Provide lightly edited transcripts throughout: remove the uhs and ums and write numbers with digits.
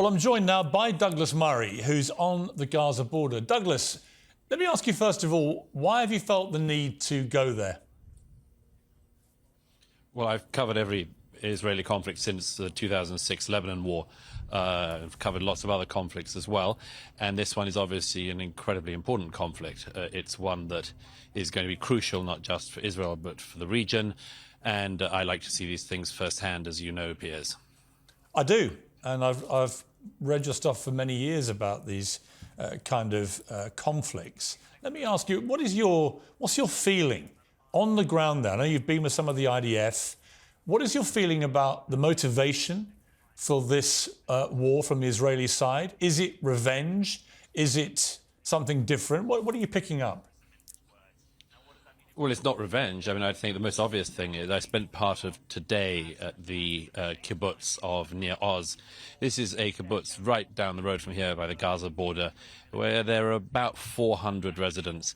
Well, I'm joined now by Douglas Murray, who's on the Gaza border. Douglas, let me ask you first of all, why have you felt the need to go there? Well, I've covered every Israeli conflict since the 2006 Lebanon war. I've covered lots of other conflicts as well. And this one is obviously an incredibly important conflict. It's one that is going to be crucial, not just for Israel, but for the region. And I like to see these things firsthand, as you know, Piers. I do. And I've read your stuff for many years about these kind of conflicts. Let me ask you, what's your feeling on the ground there? I know you've been with some of the IDF. What is your feeling about the motivation for this war from the Israeli side? Is it revenge? Is it something different? What are you picking up? Well, it's not revenge. I mean, I think the most obvious thing is I spent part of today at the kibbutz of Nir Oz. This is a kibbutz right down the road from here by the Gaza border, where there are about 400 residents.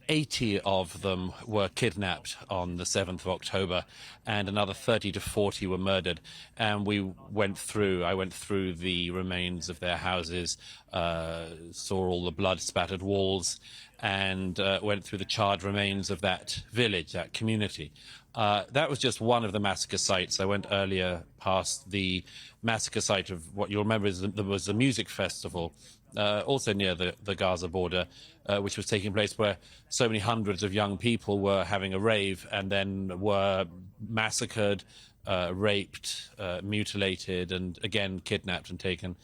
80 of them were kidnapped on the 7th of October, and another 30 to 40 were murdered. And I went through the remains of their houses, saw all the blood-spattered walls, and went through the charred remains of that village, that community. That was just one of the massacre sites. I went earlier past the massacre site of what you'll remember there was a music festival, also near the Gaza border, which was taking place, where so many hundreds of young people were having a rave and then were massacred, raped, mutilated, and again kidnapped and taken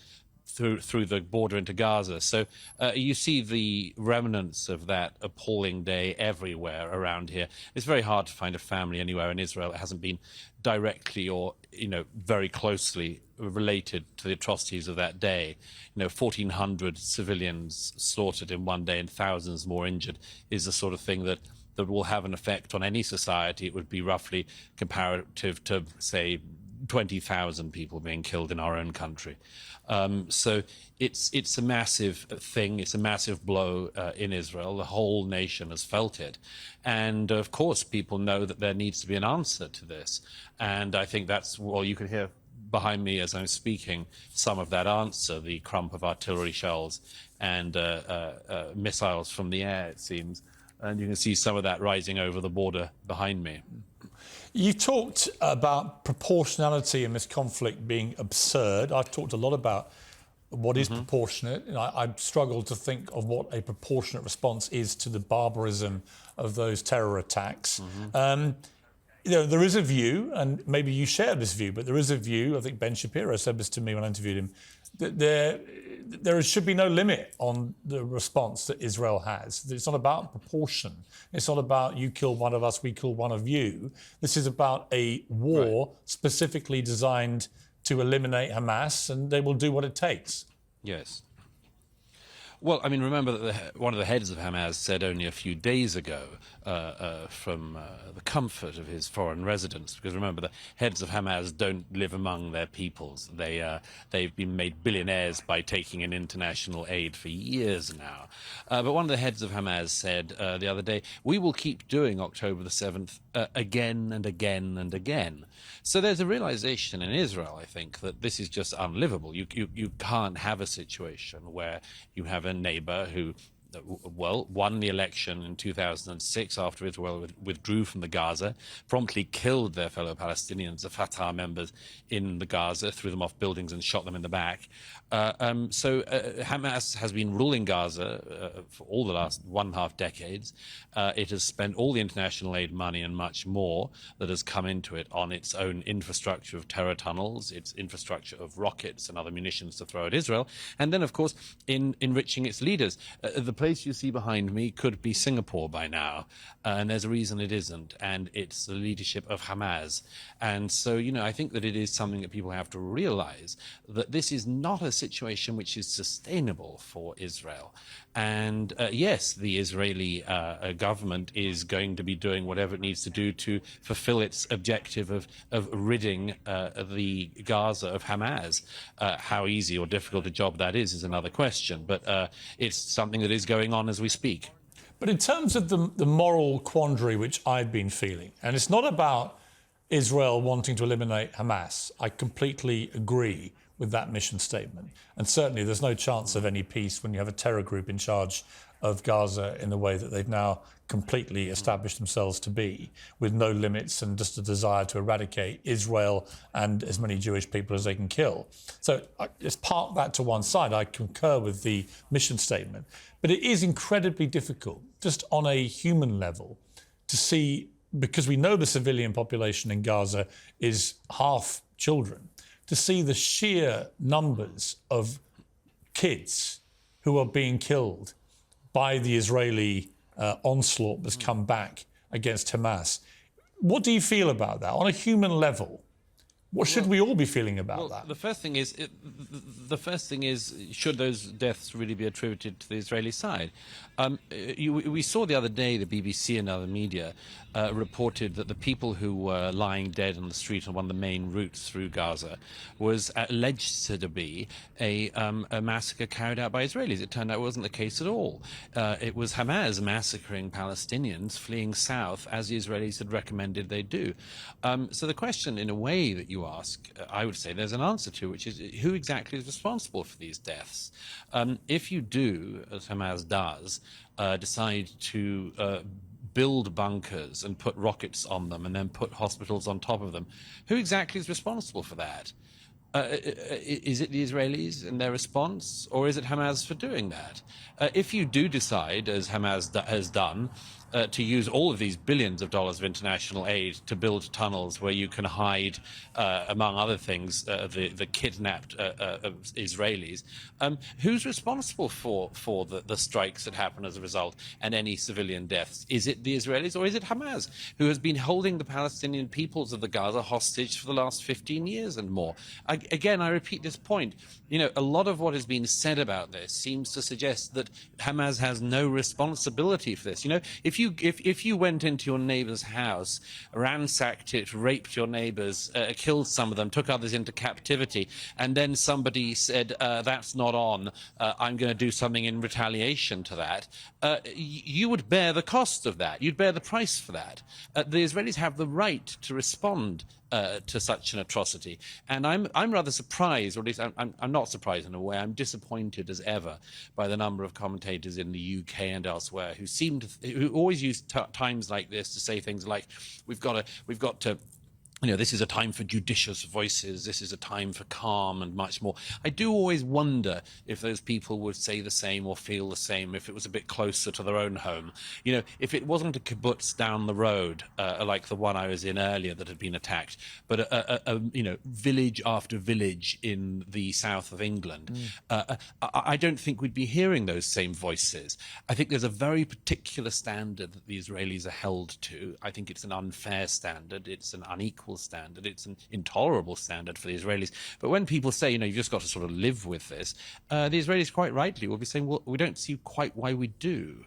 through the border into Gaza. So you see the remnants of that appalling day everywhere around here. It's very hard to find a family anywhere in Israel that hasn't been directly or very closely related to the atrocities of that day. 1,400 civilians slaughtered in one day and thousands more injured is the sort of thing that will have an effect on any society. It would be roughly comparative to, say, 20,000 people being killed in our own country. So it's a massive thing. It's a massive blow in Israel. The whole nation has felt it. And of course, people know that there needs to be an answer to this. And I think you can hear behind me as I'm speaking some of that answer, the crump of artillery shells and missiles from the air, it seems. And you can see some of that rising over the border behind me. You talked about proportionality in this conflict being absurd. I've talked a lot about what is proportionate. I've struggled to think of what a proportionate response is to the barbarism of those terror attacks. There is a view, and maybe you share this view, but there is a view, I think Ben Shapiro said this to me when I interviewed him, that there should be no limit on the response that Israel has. It's not about proportion. It's not about you kill one of us, we kill one of you. This is about a war specifically designed to eliminate Hamas, and they will do what it takes. Yes. Well, I mean, remember that one of the heads of Hamas said only a few days ago from the comfort of his foreign residence, because remember, the heads of Hamas don't live among their peoples. They've been made billionaires by taking in international aid for years now. But one of the heads of Hamas said the other day, we will keep doing October the 7th again and again and again. So there's a realization in Israel, I think, that this is just unlivable. You can't have a situation where you have a neighbor who won the election in 2006 after Israel withdrew from the Gaza, promptly killed their fellow Palestinians, the Fatah members in the Gaza, threw them off buildings and shot them in the back. So Hamas has been ruling Gaza for all the last 1.5 decades. It has spent all the international aid money and much more that has come into it on its own infrastructure of terror tunnels, its infrastructure of rockets and other munitions to throw at Israel, and then, of course, in enriching its leaders. The place you see behind me could be Singapore by now, and there's a reason it isn't, and it's the leadership of Hamas. And so, I think that it is something that people have to realize, that this is not a situation which is sustainable for Israel. And yes, the Israeli government is going to be doing whatever it needs to do to fulfill its objective of ridding the Gaza of Hamas. How easy or difficult a job that is another question, but it's something that is going on as we speak. But in terms of the moral quandary which I've been feeling, and it's not about Israel wanting to eliminate Hamas, I completely agree with that mission statement. And certainly there's no chance of any peace when you have a terror group in charge of Gaza in the way that they've now completely established themselves to be, with no limits and just a desire to eradicate Israel and as many Jewish people as they can kill. So just park that to one side. I concur with the mission statement. But it is incredibly difficult, just on a human level, to see, because we know the civilian population in Gaza is half children, to see the sheer numbers of kids who are being killed by the Israeli onslaught that's come back against Hamas. What do you feel about that on a human level? What should we all be feeling about that? The first thing is, should those deaths really be attributed to the Israeli side? We saw the other day, the BBC and other media reported that the people who were lying dead on the street on one of the main routes through Gaza was alleged to be a massacre carried out by Israelis. It turned out it wasn't the case at all. It was Hamas massacring Palestinians fleeing south, as the Israelis had recommended they do. So the question, in a way, that you ask, I would say there's an answer to, which is who exactly is responsible for these deaths? If you do, as Hamas does, decide to build bunkers and put rockets on them and then put hospitals on top of them, who exactly is responsible for that? Is it the Israelis and their response, or is it Hamas for doing that? If you do decide, as Hamas has done, to use all of these billions of dollars of international aid to build tunnels where you can hide, among other things, the kidnapped Israelis, who's responsible for the strikes that happen as a result and any civilian deaths? Is it the Israelis or is it Hamas, who has been holding the Palestinian peoples of the Gaza hostage for the last 15 years and more? Again, I repeat this point. You know, a lot of what has been said about this seems to suggest that Hamas has no responsibility for this. You know, if you went into your neighbor's house, ransacked it, raped your neighbors, killed some of them, took others into captivity, and then somebody said, that's not on, I'm going to do something in retaliation to that, you would bear the cost of that. You'd bear the price for that. The Israelis have the right to respond to such an atrocity. And I'm rather surprised, or at least I'm not surprised in a way, I'm disappointed as ever by the number of commentators in the UK and elsewhere who always use times like this to say things like, we've got to you know, this is a time for judicious voices, this is a time for calm and much more. I do always wonder if those people would say the same or feel the same if it was a bit closer to their own home. You know, if it wasn't a kibbutz down the road, like the one I was in earlier that had been attacked, but a you know, village after village in the south of England, I don't think we'd be hearing those same voices. I think there's a very particular standard that the Israelis are held to. I think it's an unfair standard, it's an unequal standard, it's an intolerable standard for the Israelis. But when people say, you know, you've just got to sort of live with this, the Israelis quite rightly will be saying, well, we don't see quite why we do.